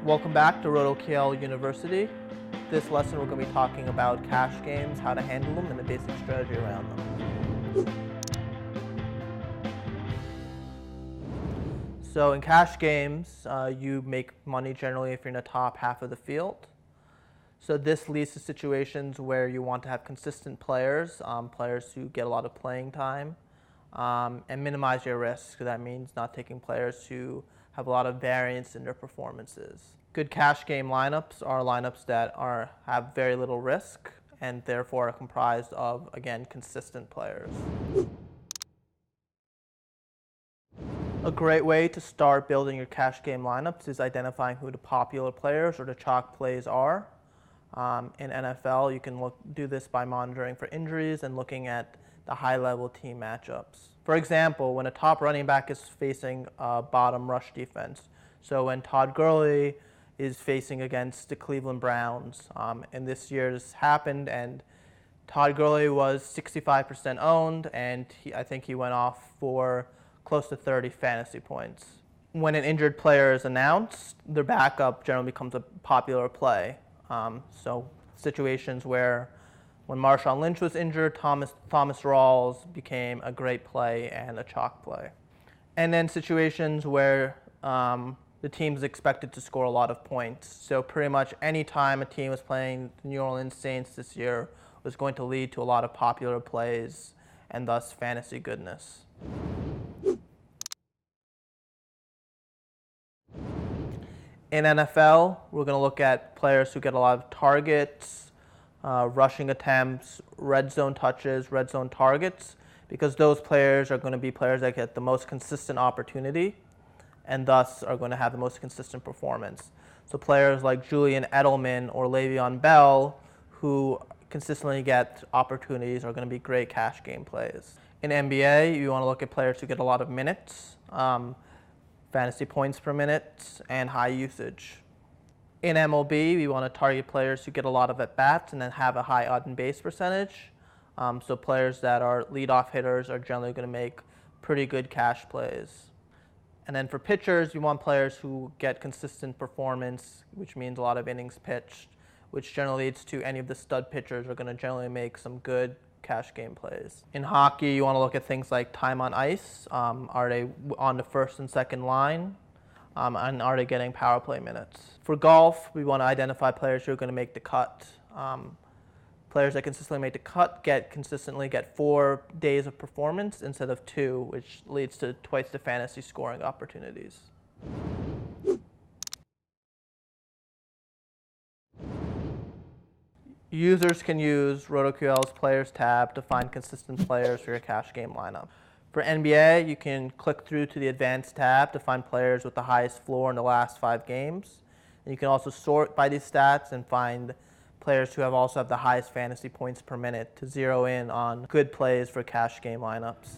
Welcome back to RotoQL University. This lesson we're going to be talking about cash games, how to handle them, and the basic strategy around them. So in cash games, you make money generally if you're in the top half of the field. So this leads to situations where you want to have consistent players, players who get a lot of playing time, and minimize your risk. So that means not taking players who have a lot of variance in their performances. Good cash game lineups are lineups that have very little risk and therefore are comprised of, again, consistent players. A great way to start building your cash game lineups is identifying who the popular players or the chalk plays are. In NFL, you can do this by monitoring for injuries and looking at the high-level team matchups. For example, when a top running back is facing a bottom rush defense, so when Todd Gurley is facing against the Cleveland Browns, and this year this happened, and Todd Gurley was 65% owned, and I think he went off for close to 30 fantasy points. When an injured player is announced, their backup generally becomes a popular play. So situations where when Marshawn Lynch was injured, Thomas Rawls became a great play and a chalk play. And then situations where the team is expected to score a lot of points. So pretty much any time a team was playing the New Orleans Saints this year was going to lead to a lot of popular plays and thus fantasy goodness. In NFL, we're going to look at players who get a lot of targets, rushing attempts, red zone touches, red zone targets, because those players are going to be players that get the most consistent opportunity and thus are going to have the most consistent performance. So players like Julian Edelman or Le'Veon Bell, who consistently get opportunities, are going to be great cash game plays. In NBA, you want to look at players who get a lot of minutes, fantasy points per minute, and high usage. In MLB, we want to target players who get a lot of at-bats and then have a high on-base percentage. So players that are leadoff hitters are generally going to make pretty good cash plays. And then for pitchers, you want players who get consistent performance, which means a lot of innings pitched, which generally leads to any of the stud pitchers are going to generally make some good cash game plays. In hockey, you want to look at things like time on ice. Are they on the first and second line? And are they getting power play minutes? For golf, we want to identify players who are going to make the cut. Players that consistently make the cut consistently get 4 days of performance instead of 2, which leads to twice the fantasy scoring opportunities. Users can use RotoQL's Players tab to find consistent players for your cash game lineup. For NBA, you can click through to the Advanced tab to find players with the highest floor in the last 5 games. And you can also sort by these stats and find players who also have the highest fantasy points per minute to zero in on good plays for cash game lineups.